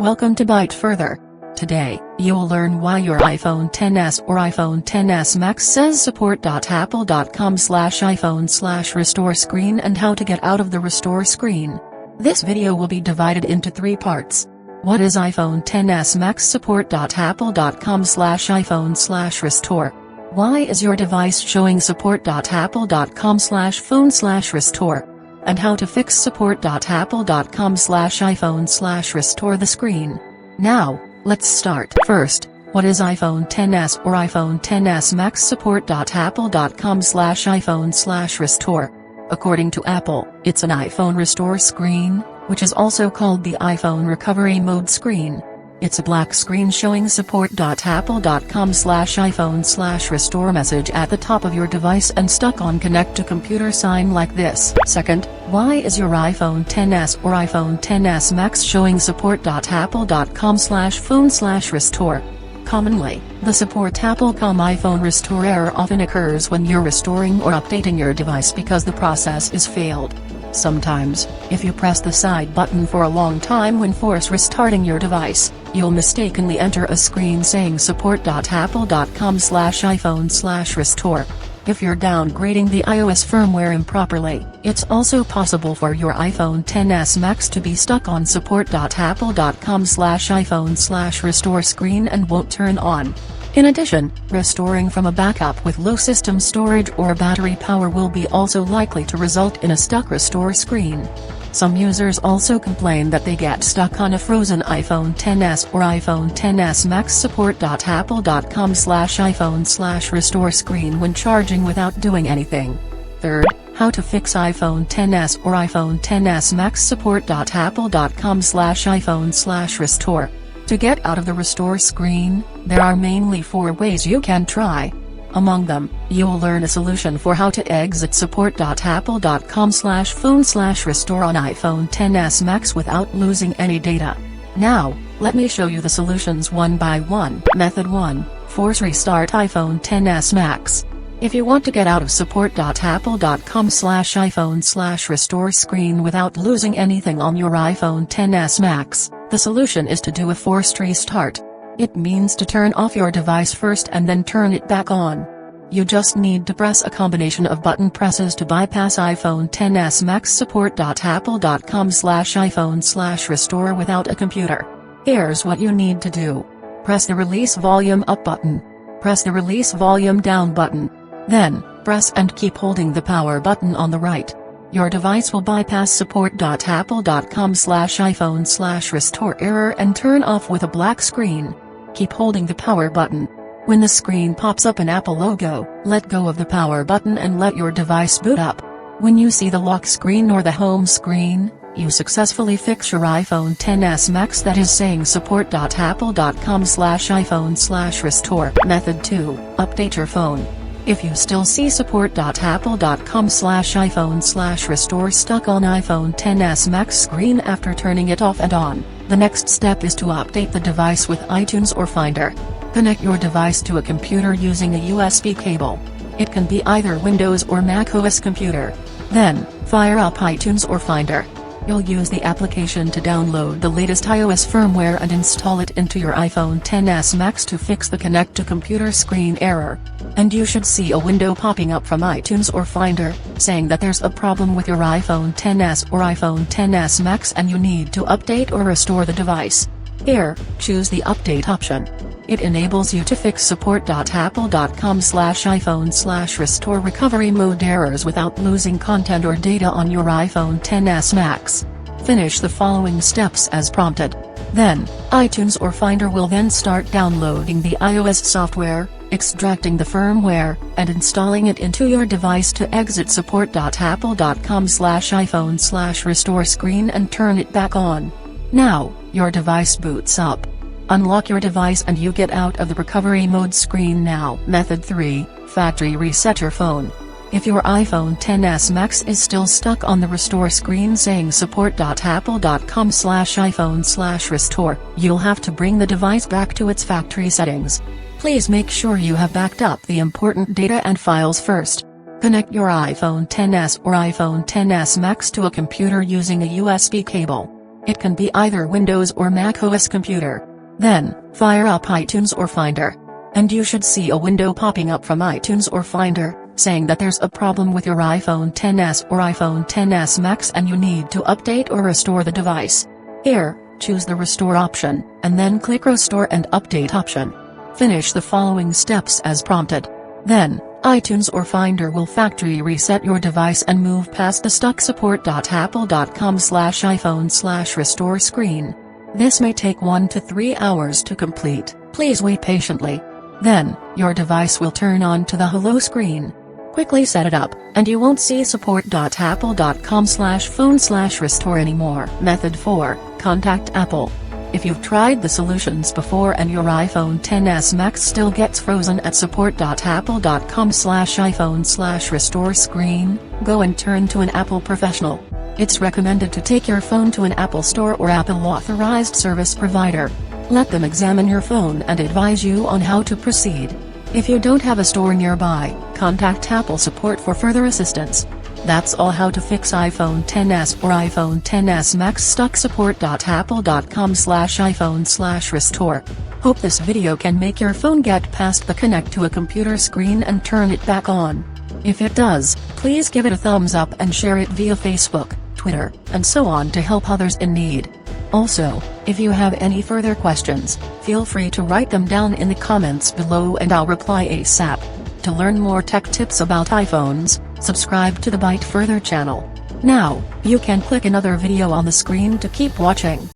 Welcome to Byte Further. Today, you'll learn why your iPhone XS or iPhone XS Max says support.apple.com/iPhone/restore screen and how to get out of the restore screen. This video will be divided into 3 parts. What is iPhone XS Max support.apple.com/iPhone/restore? Why is your device showing support.apple.com/phone/restore? And how to fix support.apple.com/iPhone/restore the screen. Now, let's start. First, what is iPhone XS or iPhone XS Max support.apple.com/iPhone/restore? According to Apple, it's an iPhone restore screen, which is also called the iPhone recovery mode screen. It's a black screen showing support.apple.com/iPhone/restore message at the top of your device and stuck on connect to computer sign like this. Second, why is your iPhone XS or iPhone XS Max showing support.apple.com/phone/restore? Commonly, the support.apple.com iPhone restore error often occurs when you're restoring or updating your device because the process is failed. Sometimes, if you press the side button for a long time when force restarting your device, you'll mistakenly enter a screen saying support.apple.com/iPhone/restore. If you're downgrading the iOS firmware improperly, it's also possible for your iPhone XS Max to be stuck on support.apple.com/iPhone/restore screen and won't turn on. In addition, restoring from a backup with low system storage or battery power will be also likely to result in a stuck restore screen. Some users also complain that they get stuck on a frozen iPhone XS or iPhone XS Max support.apple.com/iPhone/restore screen when charging without doing anything. Third, how to fix iPhone XS or iPhone XS Max support.apple.com/iPhone/restore. To get out of the restore screen, there are mainly 4 ways you can try. Among them, you'll learn a solution for how to exit support.apple.com/phone/restore on iPhone XS Max without losing any data. Now, let me show you the solutions one by one. Method 1, force restart iPhone XS Max. If you want to get out of support.apple.com/iPhone/restore screen without losing anything on your iPhone XS Max, the solution is to do a forced restart. It means to turn off your device first and then turn it back on. You just need to press a combination of button presses to bypass iPhone XS Max support.apple.com/iPhone/restore without a computer. Here's what you need to do. Press the release volume up button. Press the release volume down button. Then, press and keep holding the power button on the right. Your device will bypass support.apple.com/iPhone/restore error and turn off with a black screen. Keep holding the power button. When the screen pops up an Apple logo, let go of the power button and let your device boot up. When you see the lock screen or the home screen, you successfully fix your iPhone XS Max that is saying support.apple.com/iPhone/restore. Method 2, update your phone. If you still see support.apple.com/iPhone/restore stuck on iPhone XS Max screen after turning it off and on, the next step is to update the device with iTunes or Finder. Connect your device to a computer using a USB cable. It can be either Windows or macOS computer. Then, fire up iTunes or Finder. You'll use the application to download the latest iOS firmware and install it into your iPhone XS Max to fix the connect to computer screen error. And you should see a window popping up from iTunes or Finder, saying that there's a problem with your iPhone XS or iPhone XS Max and you need to update or restore the device. Here, choose the update option. It enables you to fix support.apple.com/iPhone/restore recovery mode errors without losing content or data on your iPhone XS Max. Finish the following steps as prompted. Then, iTunes or Finder will then start downloading the iOS software, extracting the firmware, and installing it into your device to exit support.apple.com/iPhone/restore screen and turn it back on. Now, your device boots up. Unlock your device and you get out of the recovery mode screen now. Method 3, factory reset your phone. If your iPhone XS Max is still stuck on the restore screen saying support.apple.com/iPhone/restore, you'll have to bring the device back to its factory settings. Please make sure you have backed up the important data and files first. Connect your iPhone XS or iPhone XS Max to a computer using a USB cable. It can be either Windows or Mac OS computer. Then, fire up iTunes or Finder. And you should see a window popping up from iTunes or Finder, saying that there's a problem with your iPhone XS or iPhone XS Max and you need to update or restore the device. Here, choose the Restore option, and then click Restore and Update option. Finish the following steps as prompted. Then, iTunes or Finder will factory reset your device and move past the stuck support.apple.com/iPhone/restore screen. This may take 1 to 3 hours to complete. Please wait patiently. Then, your device will turn on to the hello screen. Quickly set it up, and you won't see support.apple.com/phone/restore anymore. Method 4, contact Apple. If you've tried the solutions before and your iPhone XS Max still gets frozen at support.apple.com/iPhone/restore screen, go and turn to an Apple professional. It's recommended to take your phone to an Apple store or Apple authorized service provider. Let them examine your phone and advise you on how to proceed. If you don't have a store nearby, contact Apple support for further assistance. That's all how to fix iPhone XS or iPhone XS Max stuck support.apple.com/iPhone/restore. Hope this video can make your phone get past the connect to a computer screen and turn it back on. If it does, please give it a thumbs up and share it via Facebook, Twitter, and so on to help others in need. Also, if you have any further questions, feel free to write them down in the comments below and I'll reply ASAP. To learn more tech tips about iPhones, subscribe to the Byte Further channel. Now, you can click another video on the screen to keep watching.